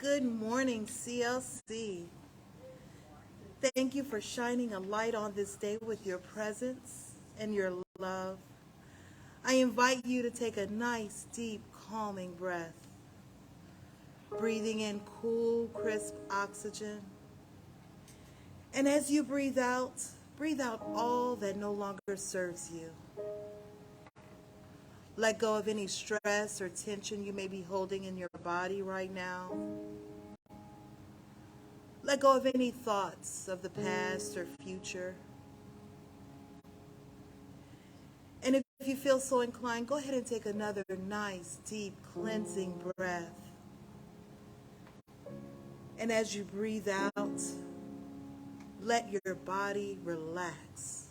Good morning, CLC. Thank you for shining a light on this day with your presence and your love. I invite you to take a nice, deep, calming breath, breathing in cool, crisp oxygen. And as you breathe out all that no longer serves you. Let go of any stress or tension you may be holding in your body right now. Let go of any thoughts of the past or future. And if you feel so inclined, go ahead and take another nice, deep, cleansing breath. And as you breathe out, let your body relax.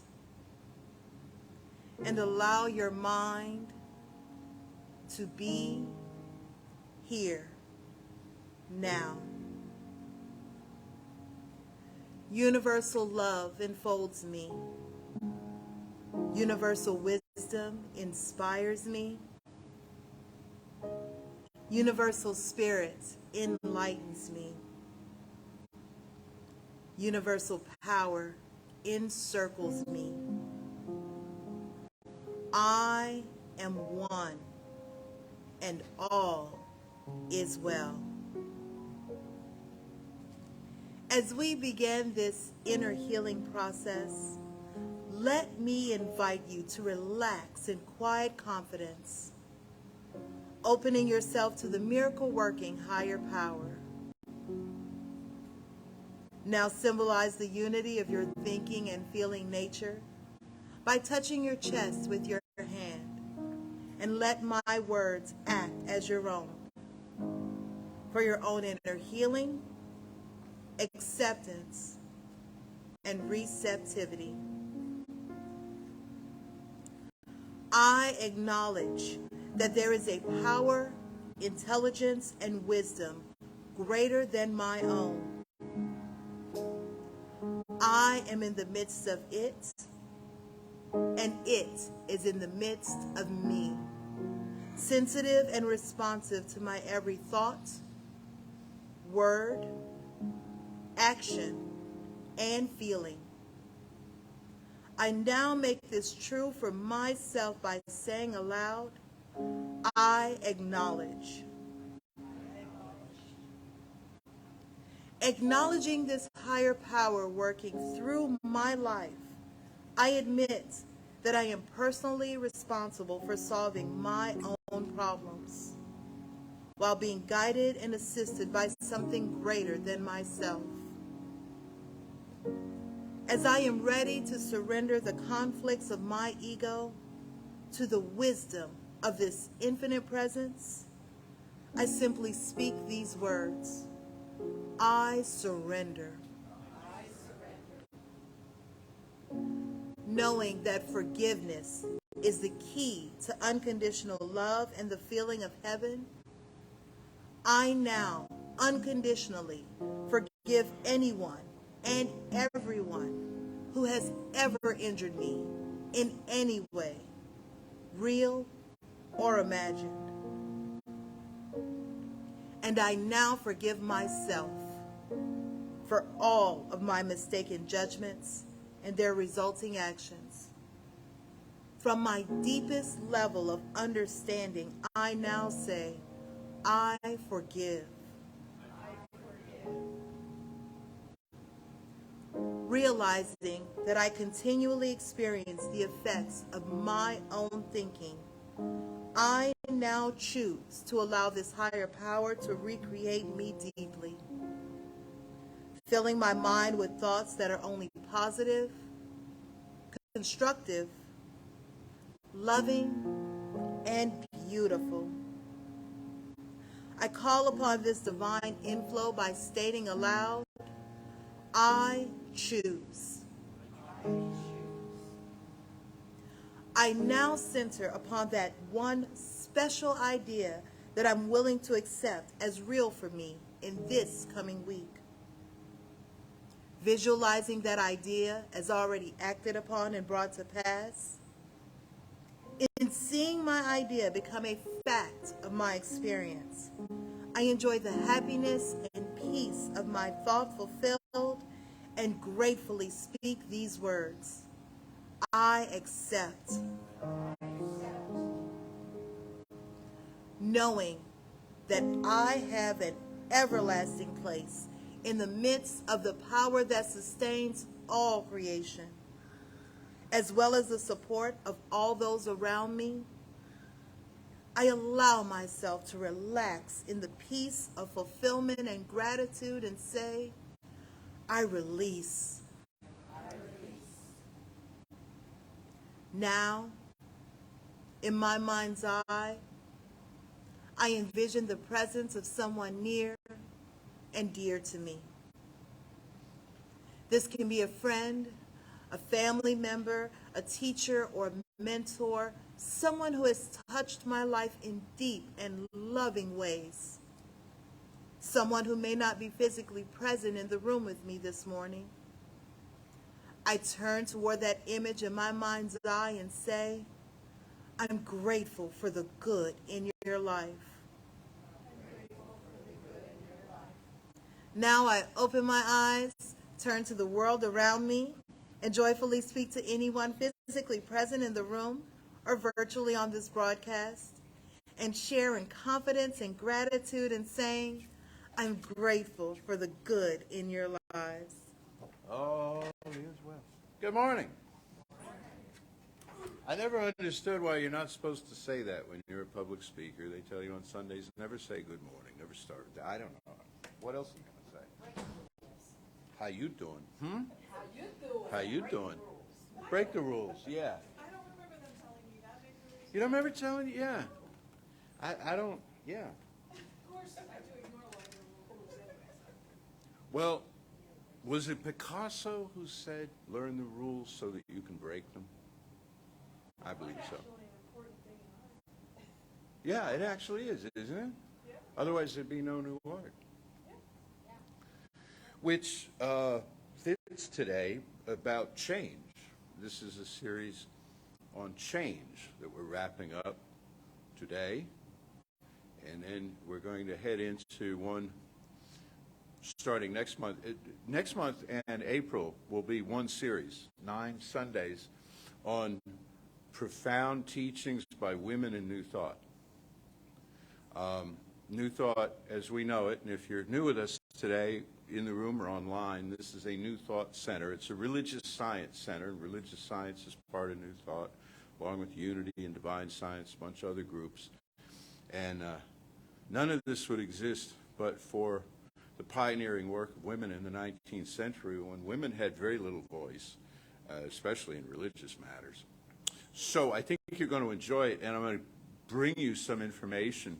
And allow your mind to be here, now. Universal love enfolds me. Universal wisdom inspires me. Universal spirit enlightens me. Universal power encircles me. I am one, and all is well. As we begin this inner healing process, let me invite you to relax in quiet confidence, opening yourself to the miracle-working higher power. Now symbolize the unity of your thinking and feeling nature by touching your chest with your hand, and let my words act as your own for your own inner healing, acceptance, and receptivity. I acknowledge that there is a power, intelligence, and wisdom greater than my own. I am in the midst of it, and it is in the midst of me, sensitive and responsive to my every thought, word, action, and feeling. I now make this true for myself by saying aloud, I acknowledge. Acknowledging this higher power working through my life, I admit that I am personally responsible for solving my own problems while being guided and assisted by something greater than myself. As I am ready to surrender the conflicts of my ego to the wisdom of this infinite presence, I simply speak these words. I surrender. I surrender. Knowing that forgiveness is the key to unconditional love and the feeling of heaven, I now unconditionally forgive anyone and everyone who has ever injured me in any way, real or imagined. And I now forgive myself for all of my mistaken judgments and their resulting actions. From my deepest level of understanding, I now say, I forgive. Realizing that I continually experience the effects of my own thinking, I now choose to allow this higher power to recreate me deeply, filling my mind with thoughts that are only positive, constructive, loving, and beautiful. I call upon this divine inflow by stating aloud, I choose. I now center upon that one special idea that I'm willing to accept as real for me in this coming week. Visualizing that idea as already acted upon and brought to pass. In seeing my idea become a fact of my experience, I enjoy the happiness and peace of my thought fulfilled and gratefully speak these words. I accept. Knowing that I have an everlasting place in the midst of the power that sustains all creation, as well as the support of all those around me, I allow myself to relax in the peace of fulfillment and gratitude and say, I release. Now, in my mind's eye, I envision the presence of someone near and dear to me. This can be a friend, a family member, a teacher or mentor, someone who has touched my life in deep and loving ways. Someone who may not be physically present in the room with me this morning. I turn toward that image in my mind's eye and say, I'm grateful for the good in your life. Now I open my eyes, turn to the world around me, and joyfully speak to anyone physically present in the room or virtually on this broadcast, and share in confidence and gratitude and saying, I'm grateful for the good in your lives. All is well. Good morning. I never understood why you're not supposed to say that when you're a public speaker. They tell you on Sundays, never say good morning, never start. I don't know. What else are you going to say? How you doing? How you doing? How you doing? Break the rules, yeah. I don't remember them telling me that. Maybe the reason. You don't remember telling you? Yeah. I don't, yeah. Of course, I do ignore a lot of the rules anyway. Well, was it Picasso who said, learn the rules so that you can break them? I believe so. Actually, an important thing in art. Yeah, it actually is, isn't it? Yeah. Otherwise, there'd be no new art. Yeah. Which fits today about change. This is a series on change that we're wrapping up today. And then we're going to head into one starting next month. Next month and April will be one series, 9 Sundays, on profound teachings by women in New Thought. New Thought, as we know it, and if you're new with us today in the room or online, this is a New Thought Center. It's a religious science center, and religious science is part of New Thought, along with Unity and Divine Science, a bunch of other groups. And none of this would exist but for the pioneering work of women in the 19th century when women had very little voice, especially in religious matters. So I think you're going to enjoy it, and I'm going to bring you some information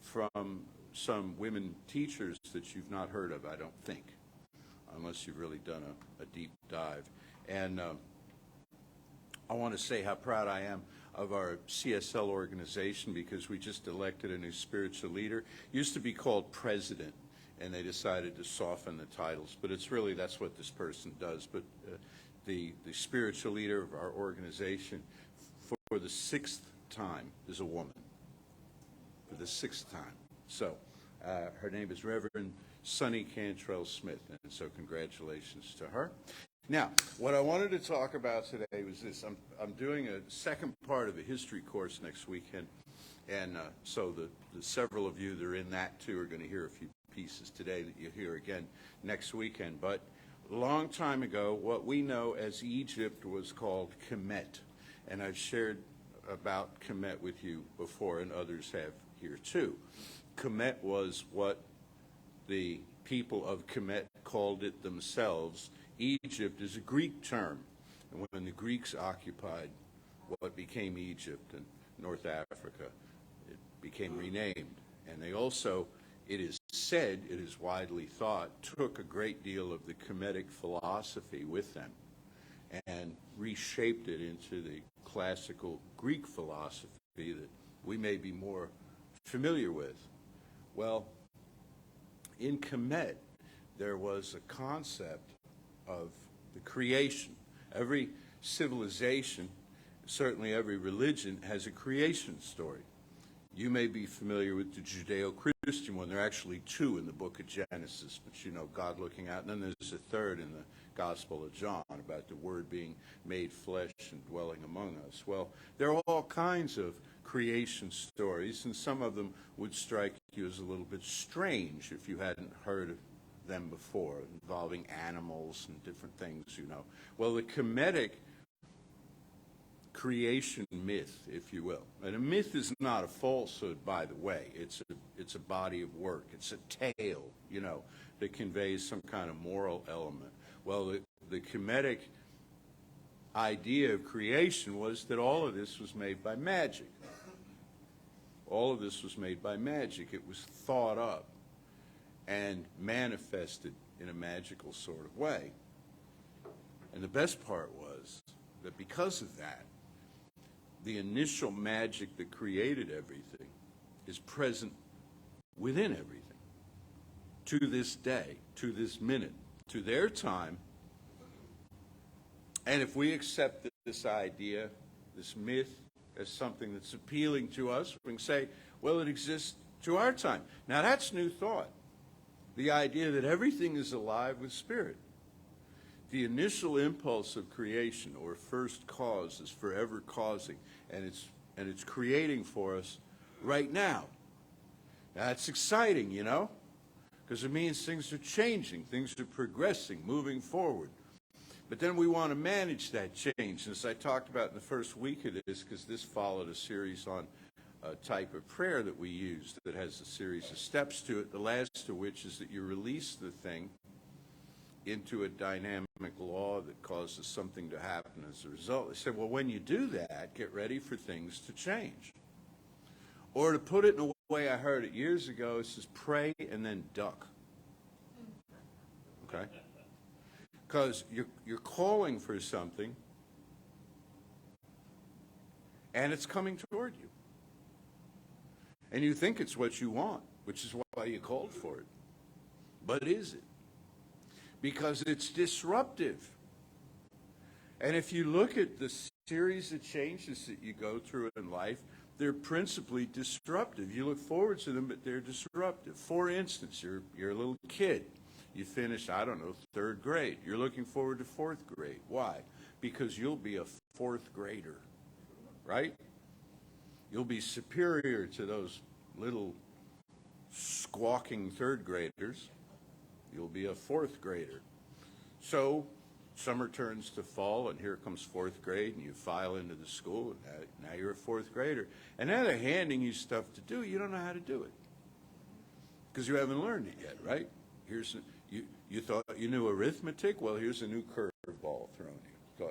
from some women teachers that you've not heard of, I don't think, unless you've really done a deep dive. And I want to say how proud I am of our CSL organization because we just elected a new spiritual leader. It used to be called president, and they decided to soften the titles, but it's really, that's what this person does. But the spiritual leader of our organization for the 6th time is a woman. For the 6th time. So her name is Reverend Sunny Cantrell Smith, and so congratulations to her. Now, what I wanted to talk about today was this. I'm doing a second part of a history course next weekend, and so the several of you that are in that too are going to hear a few pieces today that you'll hear again next weekend. But a long time ago, what we know as Egypt was called Kemet, and I've shared about Kemet with you before, and others have here too. Kemet was what the people of Kemet called it themselves. Egypt is a Greek term, and when the Greeks occupied what became Egypt and North Africa, it became renamed. And they also, it is said, it is widely thought, took a great deal of the Kemetic philosophy with them and reshaped it into the classical Greek philosophy that we may be more familiar with. Well, in Kemet, there was a concept of the creation. Every civilization, certainly every religion, has a creation story. You may be familiar with the Judeo-Christian one. There are actually two in the book of Genesis, but you know, God looking out. And then there's a third in the Gospel of John about the Word being made flesh and dwelling among us. Well, there are all kinds of creation stories, and some of them would strike you as a little bit strange if you hadn't heard of them before, involving animals and different things, you know. Well, the Kemetic creation myth, if you will. And a myth is not a falsehood, by the way. It's a body of work. It's a tale, you know, that conveys some kind of moral element. Well, the Kemetic idea of creation was that all of this was made by magic. All of this was made by magic. It was thought up and manifested in a magical sort of way. And the best part was that because of that, the initial magic that created everything is present within everything. To this day, to this minute, to their time. And if we accept this idea, this myth, as something that's appealing to us, we can say, well, it exists to our time. Now, that's new thought. The idea that everything is alive with spirit. The initial impulse of creation, or first cause, is forever causing, and it's creating for us right now. Now, that's exciting, you know, because it means things are changing, things are progressing, moving forward. But then we want to manage that change. As I talked about in the first week of this, because this followed a series on a type of prayer that we use that has a series of steps to it, the last of which is that you release the thing into a dynamic law that causes something to happen as a result. They said, well, when you do that, get ready for things to change. Or to put it in a way I heard it years ago, it says pray and then duck. Okay? Because you're calling for something, and it's coming toward you. And you think it's what you want, which is why you called for it. But is it? Because it's disruptive. And if you look at the series of changes that you go through in life, they're principally disruptive. You look forward to them, but they're disruptive. For instance, you're a little kid. You finish, I don't know, 3rd grade. You're looking forward to 4th grade. Why? Because you'll be a 4th grader, right? You'll be superior to those little squawking 3rd graders. You'll be a 4th grader. So summer turns to fall, and here comes 4th grade, and you file into the school, and now you're a 4th grader. And now they're handing you stuff to do. You don't know how to do it because you haven't learned it yet, right? You thought you knew arithmetic? Well, here's a new curveball thrown at you.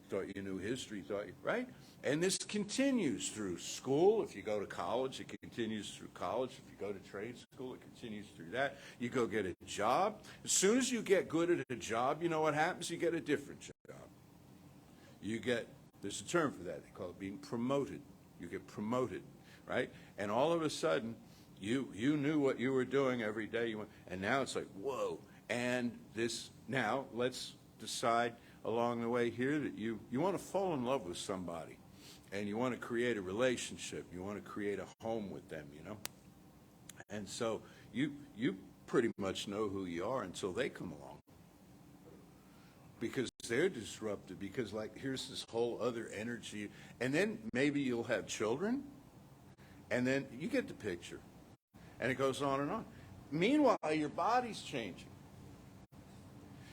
Thought you knew history, right? And this continues through school. If you go to college, it continues through college. If you go to trade school, it continues through that. You go get a job. As soon as you get good at a job, you know what happens? You get a different job. There's a term for that. They call it being promoted. You get promoted, right? And all of a sudden, you knew what you were doing every day. And now it's like, whoa. And now let's decide along the way here that you want to fall in love with somebody. And you want to create a relationship. You want to create a home with them, you know. And so you pretty much know who you are until they come along. Because they're disruptive. Because, like, here's this whole other energy. And then maybe you'll have children. And then you get the picture. And it goes on and on. Meanwhile, your body's changing.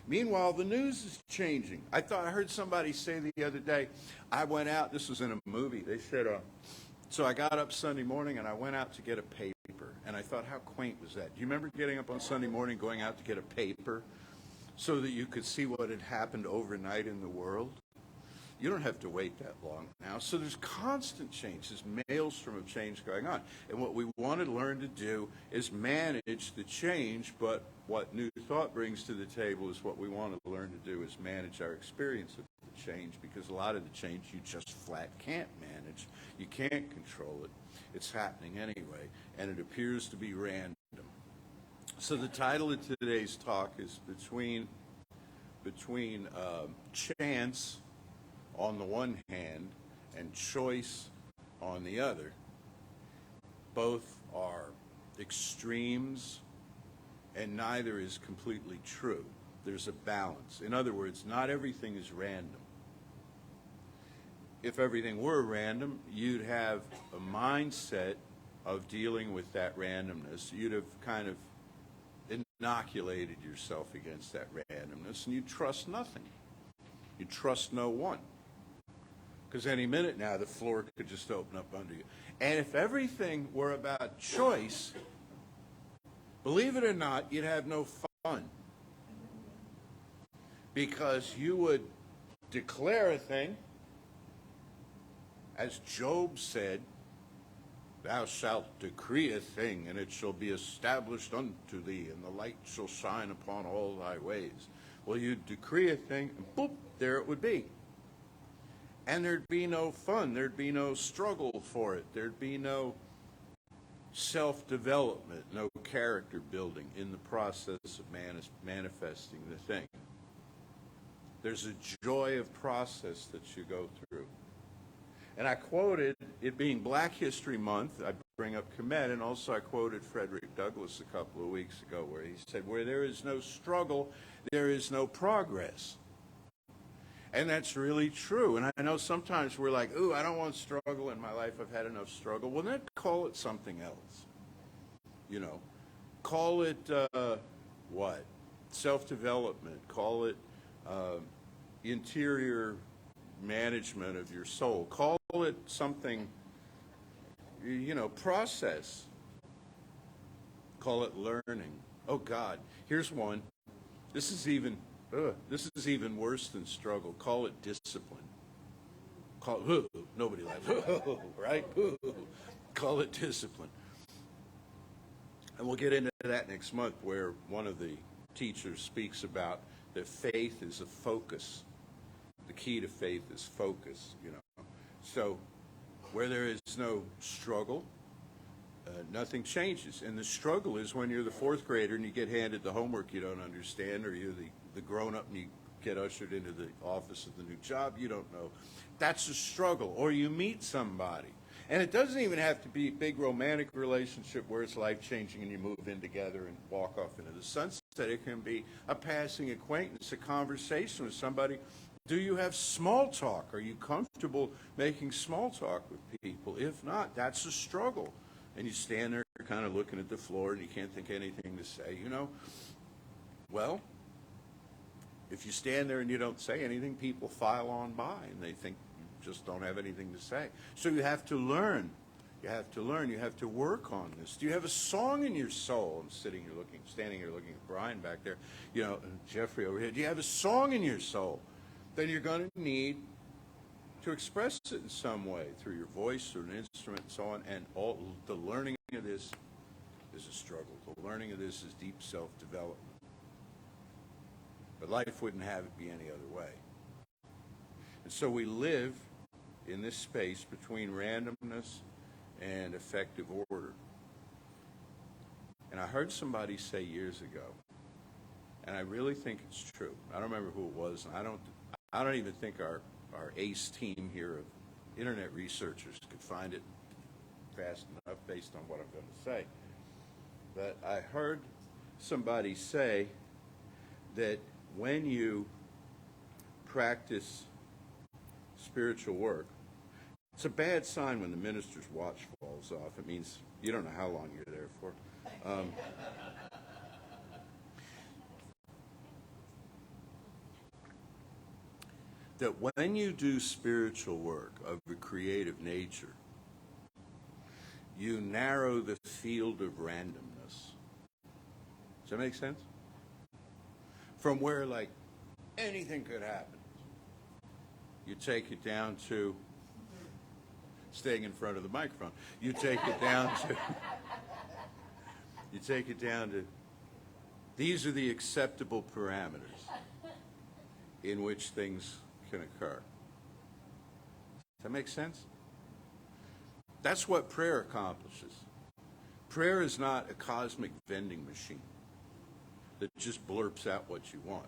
Meanwhile, the news is changing. I heard somebody say the other day, I went out, this was in a movie, they said, so I got up Sunday morning and I went out to get a paper. And I thought, how quaint was that? Do you remember getting up on Sunday morning, going out to get a paper so that you could see what had happened overnight in the world? You don't have to wait that long now. So there's constant change, this maelstrom of change going on. And what we want to learn to do is manage the change, but what New Thought brings to the table is what we want to learn to do is manage our experience of the change, because a lot of the change you just flat can't manage. You can't control it. It's happening anyway, and it appears to be random. So the title of today's talk is between chance on the one hand and choice on the other. Both are extremes, and neither is completely true. There's a balance. In other words, not everything is random. If everything were random, you'd have a mindset of dealing with that randomness. You'd have kind of inoculated yourself against that randomness, and you'd trust nothing. You'd trust no one. Because any minute now, the floor could just open up under you. And if everything were about choice, believe it or not, you'd have no fun. Because you would declare a thing, as Job said, thou shalt decree a thing, and it shall be established unto thee, and the light shall shine upon all thy ways. Well, you'd decree a thing, and boop, there it would be. And there'd be no fun. There'd be no struggle for it. There'd be no self-development, no character building in the process of manifesting the thing. There's a joy of process that you go through. And I quoted, it being Black History Month, I bring up Kemet, and also I quoted Frederick Douglass a couple of weeks ago where he said, where there is no struggle, there is no progress. And that's really true. And I know sometimes we're like, ooh, I don't want struggle in my life. I've had enough struggle. Well, then call it something else. You know, call it what? Self-development. Call it interior management of your soul. Call it something, you know, process. Call it learning. Oh, God. Here's one. This is even worse than struggle. Call it discipline. Nobody likes right? Call it discipline. And we'll get into that next month, where one of the teachers speaks about that faith is a focus. The key to faith is focus, you know. So where there is no struggle, nothing changes. And the struggle is when you're the fourth grader and you get handed the homework you don't understand, or you're the grown-up and you get ushered into the office of the new job you don't know. That's a struggle. Or you meet somebody. And it doesn't even have to be a big romantic relationship where it's life-changing and you move in together and walk off into the sunset. It can be a passing acquaintance, a conversation with somebody. Do you have small talk? Are you comfortable making small talk with people? If not, that's a struggle. And you stand there kind of looking at the floor and you can't think of anything to say, you know. Well, if you stand there and you don't say anything, people file on by and they think you just don't have anything to say. So you have to learn. You have to learn. You have to work on this. Do you have a song in your soul? I'm standing here looking at Brian back there, you know, and Jeffrey over here. Do you have a song in your soul? Then you're going to need to express it in some way through your voice or an instrument and so on. And all the learning of this is a struggle. The learning of this is deep self-development. But life wouldn't have it be any other way. And so we live in this space between randomness and effective order. And I heard somebody say years ago, and I really think it's true. I don't remember who it was, and I don't even think our ACE team here of internet researchers could find it fast enough based on what I'm going to say. But I heard somebody say that when you practice spiritual work, it's a bad sign when the minister's watch falls off. It means you don't know how long you're there for. That when you do spiritual work of a creative nature, you narrow the field of randomness. Does that make sense? From where, like, anything could happen, you take it down to staying in front of the microphone. You take it down to these are the acceptable parameters in which things can occur. Does that make sense? That's what prayer accomplishes. Prayer is not a cosmic vending machine that just blurps out what you want.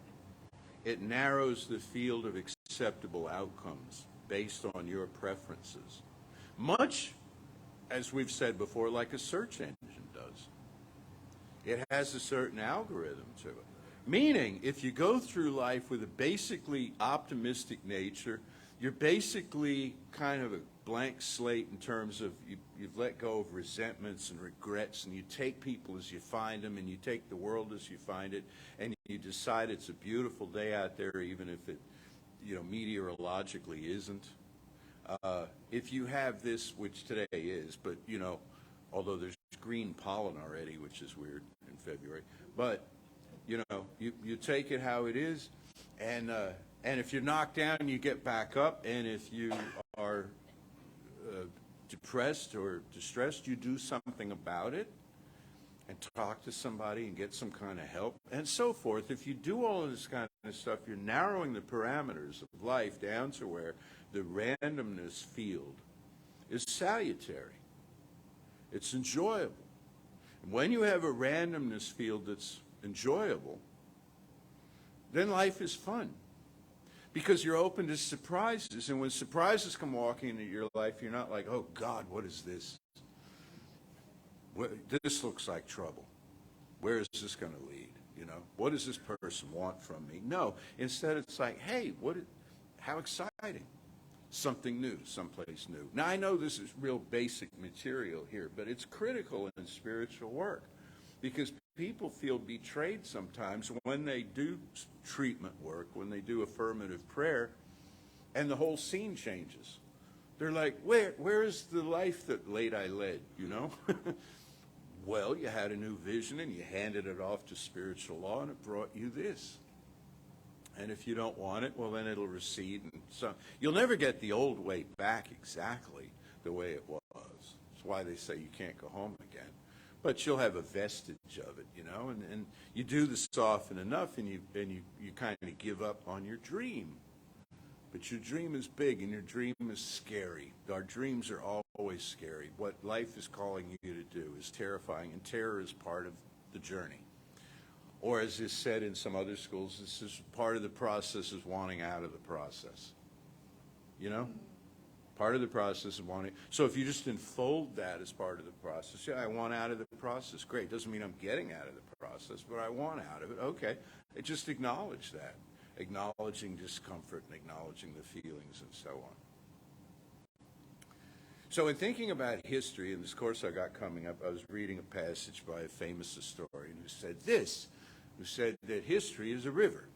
It narrows the field of acceptable outcomes based on your preferences. Much as we've said before, like a search engine does. It has a certain algorithm to it. Meaning, if you go through life with a basically optimistic nature, you're basically kind of a blank slate in terms of you've let go of resentments and regrets, and you take people as you find them, and you take the world as you find it, and you decide it's a beautiful day out there, even if it, meteorologically isn't. If you have this, which today is, but, although there's green pollen already, which is weird in February, but, you take it how it is, and if you're knocked down, you get back up, and if you are depressed or distressed, you do something about it and talk to somebody and get some kind of help and so forth. If you do all of this kind of stuff, you're narrowing the parameters of life down to where the randomness field is salutary. It's enjoyable. And when you have a randomness field that's enjoyable, then life is fun. Because you're open to surprises, and when surprises come walking into your life, you're not like, oh God, what is this? This looks like trouble. Where is this going to lead? What does this person want from me? No, instead it's like, hey, how exciting. Something new, someplace new. Now, I know this is real basic material here, but it's critical in spiritual work because people feel betrayed sometimes when they do treatment work, when they do affirmative prayer, and the whole scene changes. They're like, where is the life that late I led, Well, you had a new vision and you handed it off to spiritual law and it brought you this. And if you don't want it, well, then it'll recede. And so you'll never get the old way back exactly the way it was. That's why they say you can't go home again. But you'll have a vestige of it, and you do this often enough, and you kind of give up on your dream. But your dream is big, and your dream is scary. Our dreams are always scary. What life is calling you to do is terrifying, and terror is part of the journey. Or as is said in some other schools, this is part of the process is wanting out of the process. Part of the process is wanting. So if you just enfold that as part of the process, I want out of the process. Great. Doesn't mean I'm getting out of the process, but I want out of it. Okay. Just acknowledge that. Acknowledging discomfort and acknowledging the feelings and so on. So in thinking about history, in this course I got coming up, I was reading a passage by a famous historian who said that history is a river.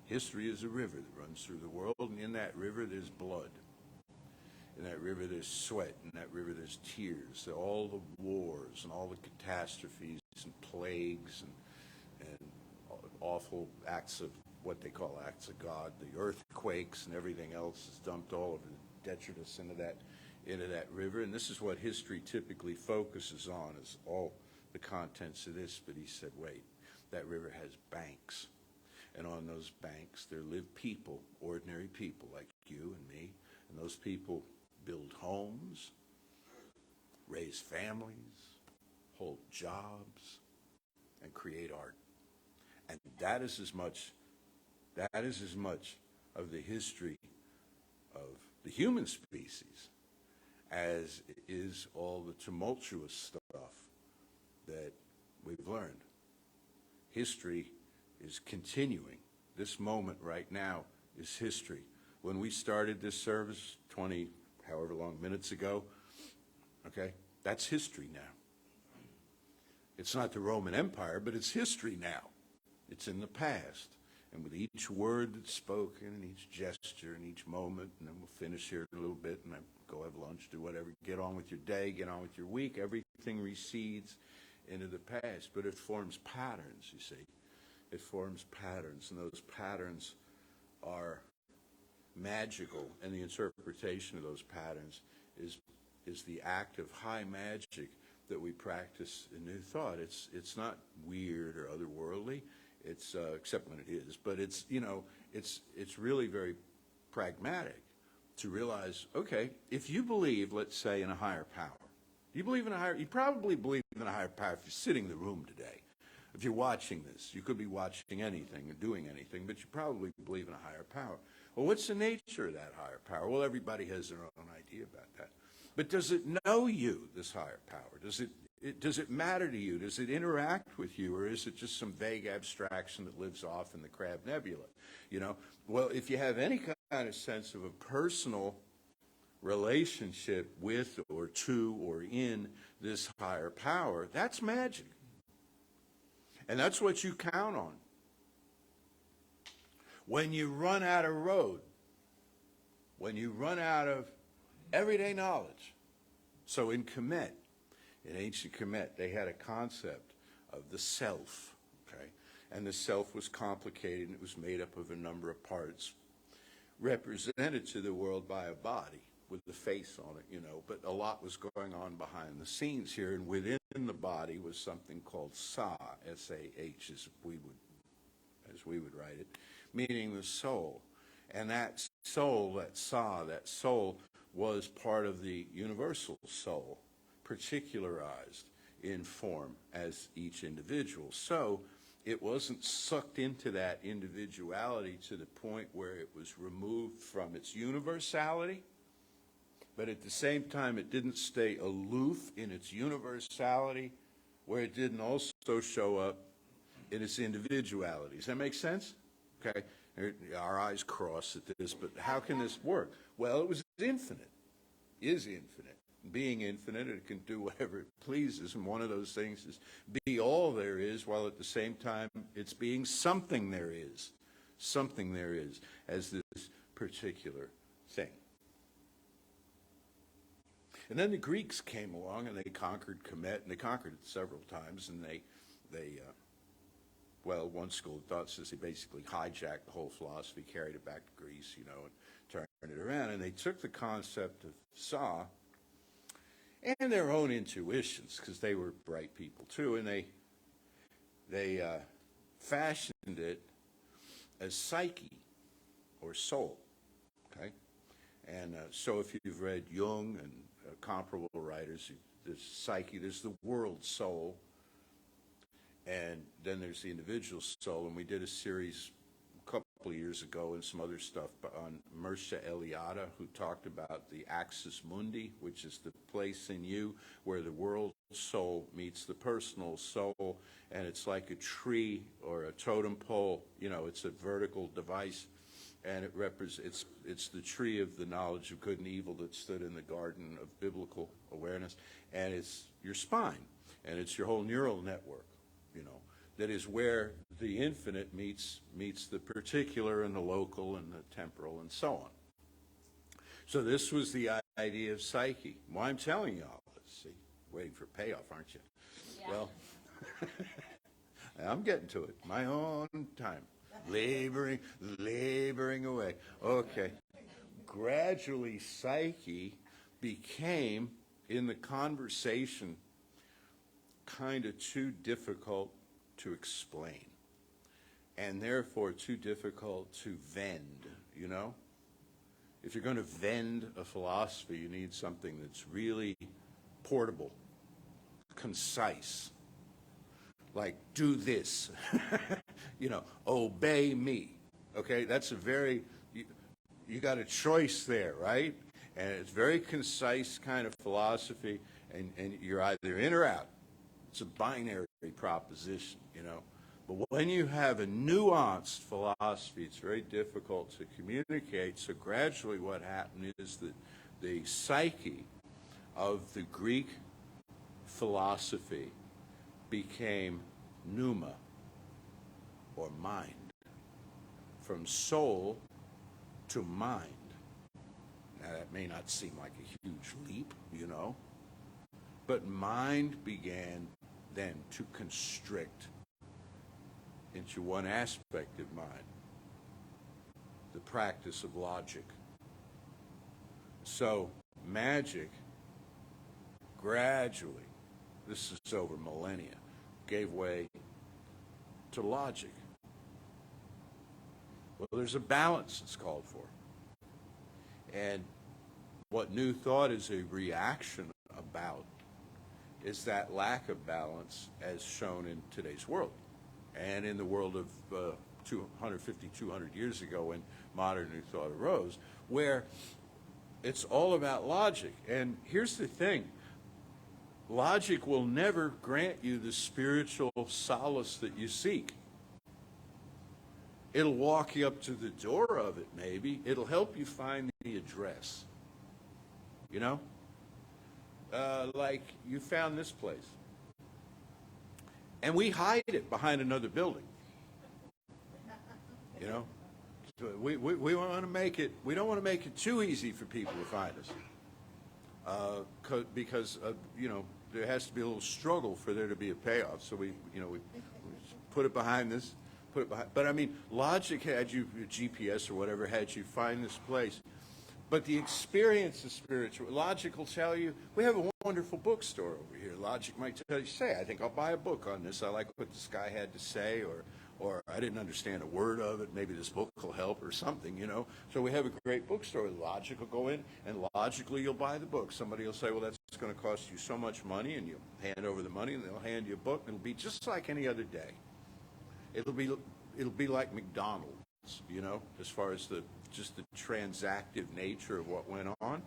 History is a river that runs through the world, and in that river there's blood. In that river there's sweat. In that river there's tears. All the wars and all the catastrophes and plagues and awful acts of what they call acts of God, the earthquakes and everything else is dumped all over the detritus into that river. And this is what history typically focuses on, is all the contents of this. But he said, wait, that river has banks. And on those banks there live people, ordinary people like you and me. And those people build homes, raise families, hold jobs, and create art. And that is as much of the history of the human species as is all the tumultuous stuff that we've learned. History is continuing. This moment right now is history. When we started this service 20 however long minutes ago, okay, that's history now. It's not the Roman Empire, but it's history now. It's in the past. And with each word that's spoken, and each gesture, and each moment, and then we'll finish here in a little bit, and then go have lunch, do whatever, get on with your day, get on with your week, everything recedes into the past. But it forms patterns, you see. It forms patterns, and those patterns are magical, and the interpretation of those patterns is the act of high magic that we practice in New Thought. It's not weird or otherworldly. It's except when it is, but it's really very pragmatic to realize, okay, if you believe, let's say, in a higher power, you probably believe in a higher power if you're sitting in the room today. If you're watching this, you could be watching anything or doing anything, but you probably believe in a higher power. Well, what's the nature of that higher power? Well, everybody has their own idea about that. But does it know you, this higher power? Does it matter to you? Does it interact with you? Or is it just some vague abstraction that lives off in the Crab Nebula? You know, well, if you have any kind of sense of a personal relationship with or to or in this higher power, that's magic. And that's what you count on. When you run out of road, when you run out of everyday knowledge. So in Kemet, in ancient Kemet, they had a concept of the self, okay? And the self was complicated, and it was made up of a number of parts, represented to the world by a body with the face on it, you know, but a lot was going on behind the scenes here, and within the body was something called Sa, S-A-H, as we would write it, meaning the soul. And that soul, that Sa, that soul, was part of the universal soul, particularized in form as each individual. So it wasn't sucked into that individuality to the point where it was removed from its universality, but at the same time it didn't stay aloof in its universality, where it didn't also show up in its individuality. Does that make sense? Okay. Our eyes cross at this, but how can this work? Well, it was infinite, is infinite. Being infinite, it can do whatever it pleases, and one of those things is be all there is, while at the same time it's being something there is as this particular thing. And then the Greeks came along and they conquered Kemet, and they conquered it several times, and well, one school of thought says they basically hijacked the whole philosophy, carried it back to Greece, you know, and turned it around. And they took the concept of Sa and their own intuitions, because they were bright people too, and they fashioned it as psyche or soul, okay? And so if you've read Jung and comparable writers, there's psyche, there's the world soul, and then there's the individual soul. And we did a series a couple of years ago and some other stuff on Mircea Eliade, who talked about the axis mundi, which is the place in you where the world soul meets the personal soul, and it's like a tree or a totem pole. You know, it's a vertical device, and it represents, it's the tree of the knowledge of good and evil that stood in the garden of biblical awareness, and it's your spine, and it's your whole neural network, you know, that is where the infinite meets the particular and the local and the temporal and so on. So this was the idea of psyche. Well, I'm telling you all this. See, waiting for payoff, aren't you? Yeah. Well, I'm getting to it. My own time. Laboring away. Okay. Gradually, psyche became, in the conversation, kind of too difficult to explain, and therefore too difficult to vend, you know? If you're going to vend a philosophy, you need something that's really portable, concise, like, do this, you know, obey me, okay? That's a very, you got a choice there, right? And it's very concise kind of philosophy, and you're either in or out. It's a binary proposition, you know. But when you have a nuanced philosophy, it's very difficult to communicate. So gradually what happened is that the psyche of the Greek philosophy became pneuma, or mind, from soul to mind. Now that may not seem like a huge leap, you know, but mind began then to constrict into one aspect of mind, the practice of logic. So magic gradually, this is over millennia, gave way to logic. Well, there's a balance that's called for. And what New Thought is a reaction about is that lack of balance as shown in today's world and in the world of 200 years ago when modern New Thought arose, where It's all about logic. And here's the thing. Logic will never grant you the spiritual solace that you seek. It'll walk you up to the door of it, maybe. It'll help you find the address. You know? Like, you found this place. And we hide it behind another building. You know? So we want to make it, we don't want to make it too easy for people to find us. Because, you know, there has to be a little struggle for there to be a payoff. So we put it behind this. But I mean, logic had you, GPS or whatever, had you find this place. But the experience is spiritual. Logic will tell you, we have a wonderful bookstore over here. Logic might tell you, say, I think I'll buy a book on this. I like what this guy had to say, or I didn't understand a word of it. Maybe this book will help or something, you know. So we have a great bookstore. Logic will go in, and logically you'll buy the book. Somebody will say, well, that's going to cost you so much money, and you'll hand over the money, and they'll hand you a book, and it'll be just like any other day. It'll be like McDonald's, you know, as far as just the transactive nature of what went on.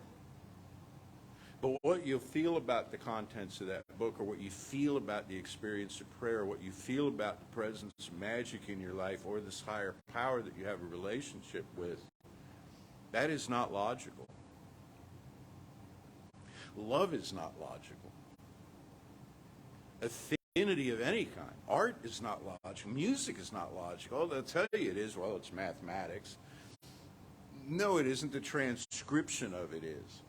But what you feel about the contents of that book, or what you feel about the experience of prayer, what you feel about the presence of magic in your life, or this higher power that you have a relationship with, that is not logical. Love is not logical. Affinity of any kind. Art is not logical. Music is not logical. They'll tell you it is. Well, it's mathematics. No, it isn't. The transcription of it is.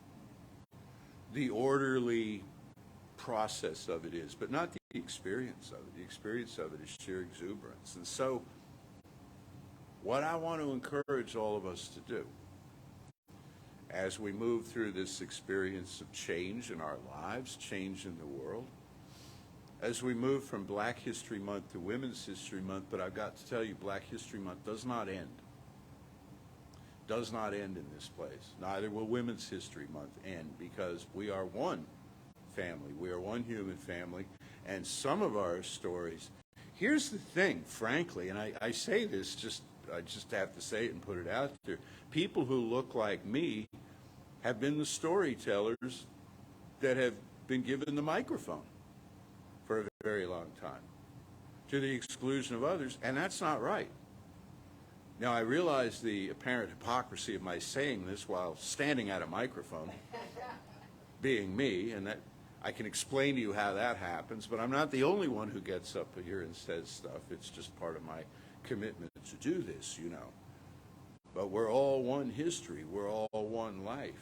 The orderly process of it is, but not the experience of it. The experience of it is sheer exuberance. And so, what I want to encourage all of us to do as we move through this experience of change in our lives, change in the world, as we move from Black History Month to Women's History Month, but I've got to tell you, Black History Month does not end. Does not end in this place. Neither will Women's History Month end, because we are one family. We are one human family, and some of our stories, here's the thing, frankly, and I say this, I just have to say it and put it out there. People who look like me have been the storytellers that have been given the microphone for a very long time, to the exclusion of others, and that's not right. Now, I realize the apparent hypocrisy of my saying this while standing at a microphone, being me, and that I can explain to you how that happens, but I'm not the only one who gets up here and says stuff. It's just part of my commitment to do this, you know. But we're all one history. We're all one life.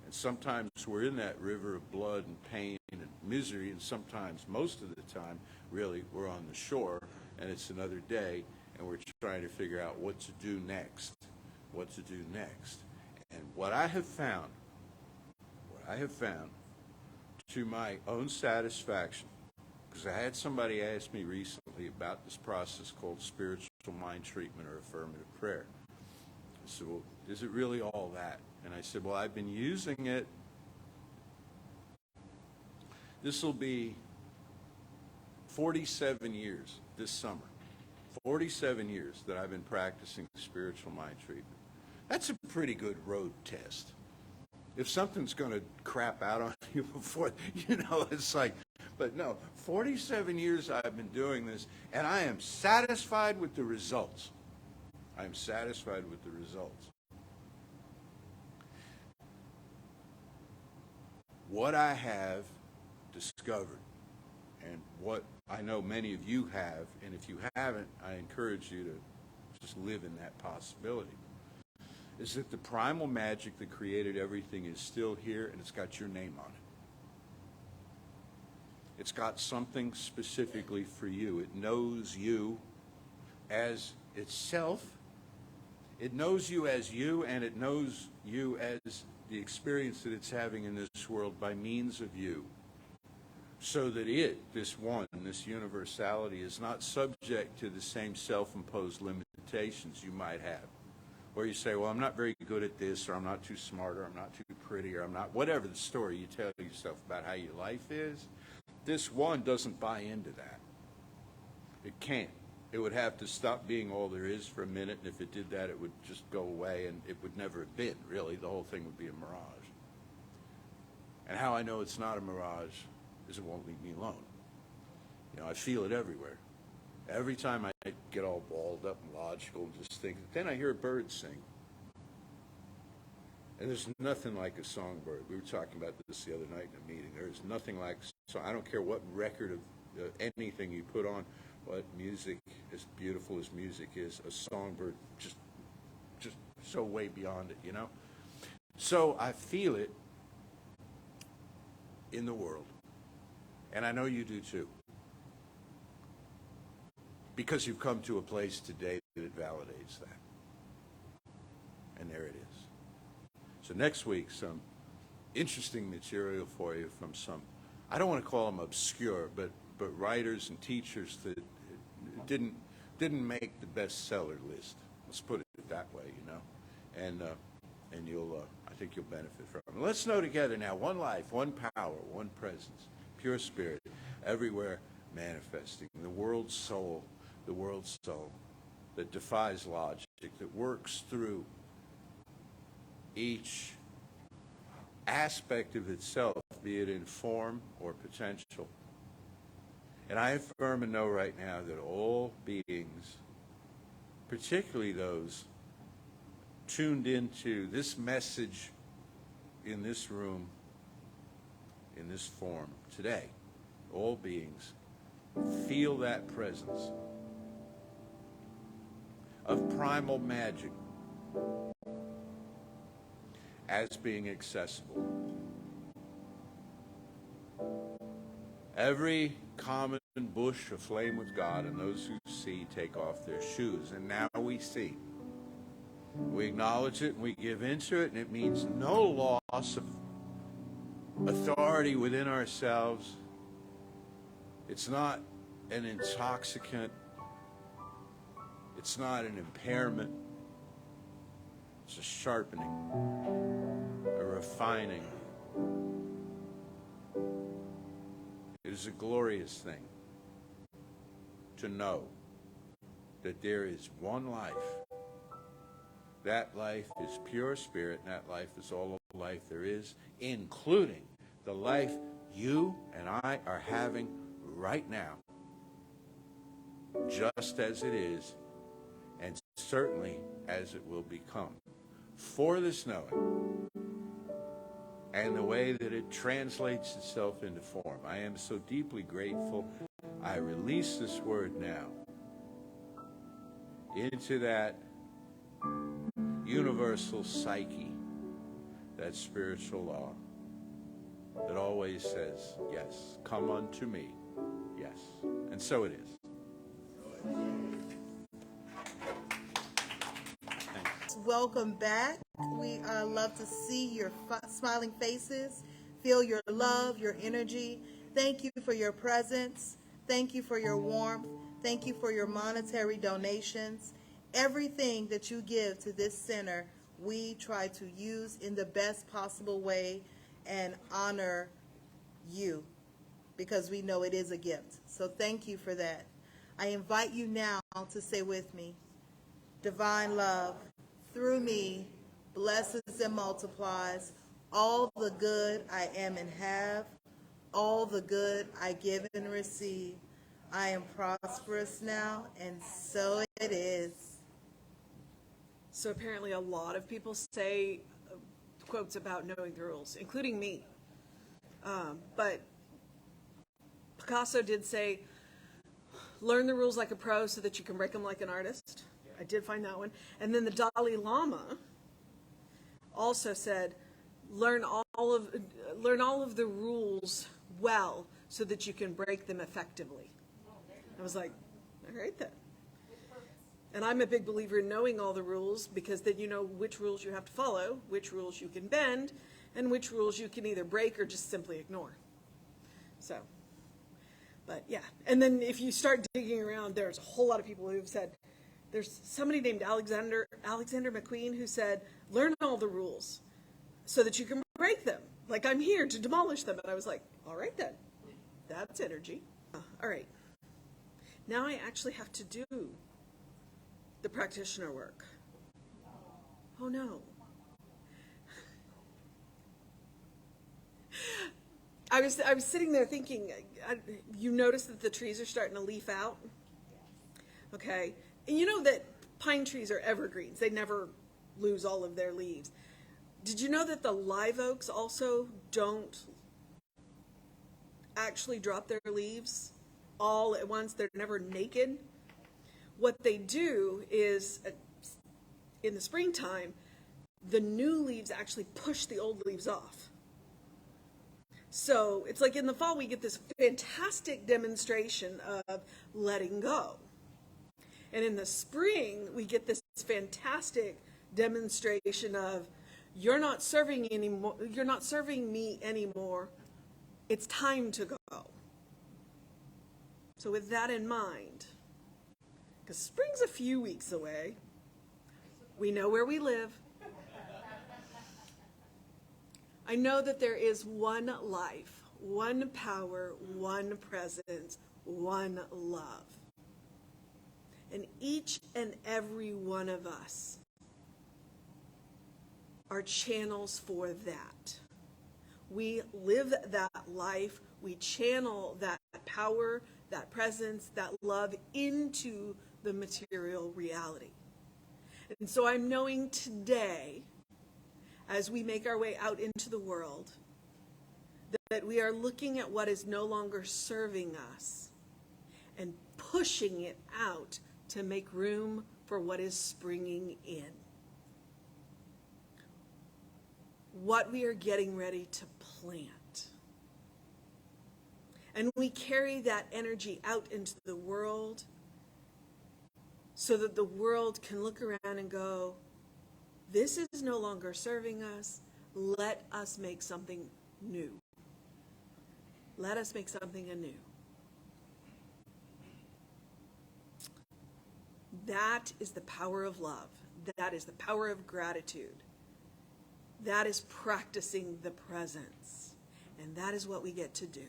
And sometimes we're in that river of blood and pain and misery, and sometimes, most of the time, really, we're on the shore, and it's another day, and we're trying to figure out what to do next. What to do next. And what I have found, to my own satisfaction, because I had somebody ask me recently about this process called spiritual mind treatment or affirmative prayer. I said, well, is it really all that? And I said, well, I've been using it. This will be 47 years this summer. 47 years that I've been practicing spiritual mind treatment. That's a pretty good road test. If something's going to crap out on you before, you know, it's like, but no, 47 years I've been doing this, and I am satisfied with the results. I am satisfied with the results. What I have discovered, and what I know many of you have, and if you haven't, I encourage you to just live in that possibility, is that the primal magic that created everything is still here, and it's got your name on it. It's got something specifically for you. It knows you as itself. It knows you as you, and it knows you as the experience that it's having in this world by means of you. So that it, this one, this universality, is not subject to the same self-imposed limitations you might have. Where you say, well, I'm not very good at this, or I'm not too smart, or I'm not too pretty, or I'm not, whatever the story you tell yourself about how your life is, this one doesn't buy into that. It can't. It would have to stop being all there is for a minute, and if it did that, it would just go away, and it would never have been, really. The whole thing would be a mirage. And how I know it's not a mirage is it won't leave me alone. You know, I feel it everywhere. Every time I get all balled up and logical and just think, then I hear a bird sing. And there's nothing like a songbird. We were talking about this the other night in a meeting. There's nothing like a song. I don't care what record of anything you put on, what music, as beautiful as music is, a songbird just so way beyond it, you know? So I feel it in the world. And I know you do too. Because you've come to a place today that validates that. And there it is. So next week, some interesting material for you from some, I don't want to call them obscure, but writers and teachers that didn't make the bestseller list. Let's put it that way, you know. And you'll, I think you'll benefit from it. Let's know together now, one life, one power, one presence, pure spirit, everywhere manifesting. The world's soul that defies logic, that works through each aspect of itself, be it in form or potential. And I affirm and know right now that all beings, particularly those tuned into this message in this room, in this form today, all beings feel that presence of primal magic as being accessible. Every common bush aflame with God, and those who see take off their shoes. And now we see. We acknowledge it and we give into it, and it means no loss of authority within ourselves. It's not an intoxicant. It's not an impairment. It's a sharpening, a refining. It is a glorious thing to know that there is one life. That life is pure spirit, and that life is all of life there is, including the life you and I are having right now, just as it is, and certainly as it will become. For this knowing, and the way that it translates itself into form, I am so deeply grateful. I release this word now into that universal psyche, that spiritual law that always says, yes, come unto me, yes. And so it is. Thanks. Welcome back. We love to see your smiling faces, feel your love, your energy. Thank you for your presence. Thank you for your warmth. Thank you for your monetary donations. Everything that you give to this center, we try to use in the best possible way and honor you, because we know it is a gift. So thank you for that. I invite you now to say with me, divine love, through me, blesses and multiplies all the good I am and have, all the good I give and receive. I am prosperous now, and so it is. So apparently a lot of people say quotes about knowing the rules, including me. But Picasso did say, learn the rules like a pro so that you can break them like an artist. I did find that one. And then the Dalai Lama also said, learn all of the rules well so that you can break them effectively. I was like, all right then. And I'm a big believer in knowing all the rules, because then you know which rules you have to follow, which rules you can bend, and which rules you can either break or just simply ignore. So, but yeah. And then if you start digging around, there's a whole lot of people who've said, there's somebody named Alexander McQueen who said, learn all the rules so that you can break them. Like, I'm here to demolish them. And I was like, all right then. That's energy. All right. Now I actually have to do the practitioner work. Oh no. I was sitting there thinking, you notice that the trees are starting to leaf out? Okay. And you know that pine trees are evergreens. They never lose all of their leaves. Did you know that the live oaks also don't actually drop their leaves all at once? They're never naked. What they do is, in the springtime, the new leaves actually push the old leaves off. So it's like in the fall we get this fantastic demonstration of letting go. And in the spring we get this fantastic demonstration of you're not serving me anymore. It's time to go. So with that in mind, because spring's a few weeks away, we know where we live. I know that there is one life, one power, one presence, one love. And each and every one of us are channels for that. We live that life, we channel that power, that presence, that love into the material reality. And so I'm knowing today, as we make our way out into the world, that we are looking at what is no longer serving us and pushing it out to make room for what is springing in. What we are getting ready to plant. And we carry that energy out into the world so that the world can look around and go, this is no longer serving us. Let us make something new. Let us make something anew. That is the power of love. That is the power of gratitude. That is practicing the presence. And that is what we get to do.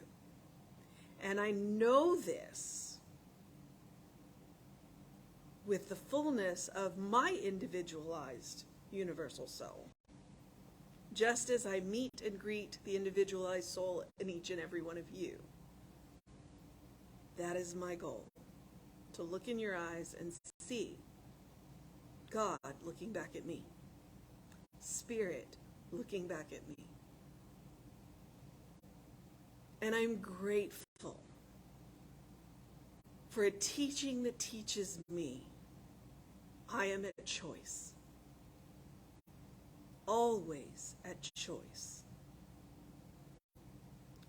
And I know this with the fullness of my individualized universal soul. Just as I meet and greet the individualized soul in each and every one of you. That is my goal. To look in your eyes and see God looking back at me. Spirit looking back at me. And I'm grateful for a teaching that teaches me I am at choice. Always at choice.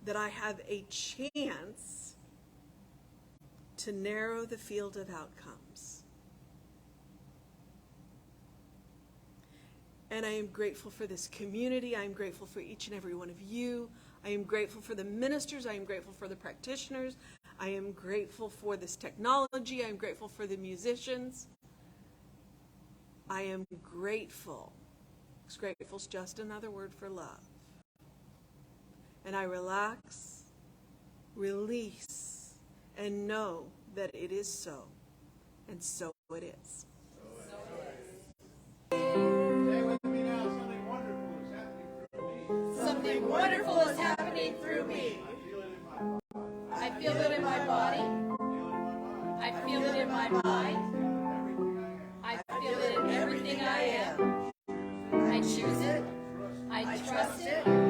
That I have a chance to narrow the field of outcomes. And I am grateful for this community. I am grateful for each and every one of you. I am grateful for the ministers. I am grateful for the practitioners. I am grateful for this technology. I am grateful for the musicians. I am grateful. Because grateful is just another word for love. And I relax, release, and know that it is so. And so it is. Something wonderful is happening through me. I feel it in my body. I feel it in my mind. I feel it in everything I am. I choose it. I trust it.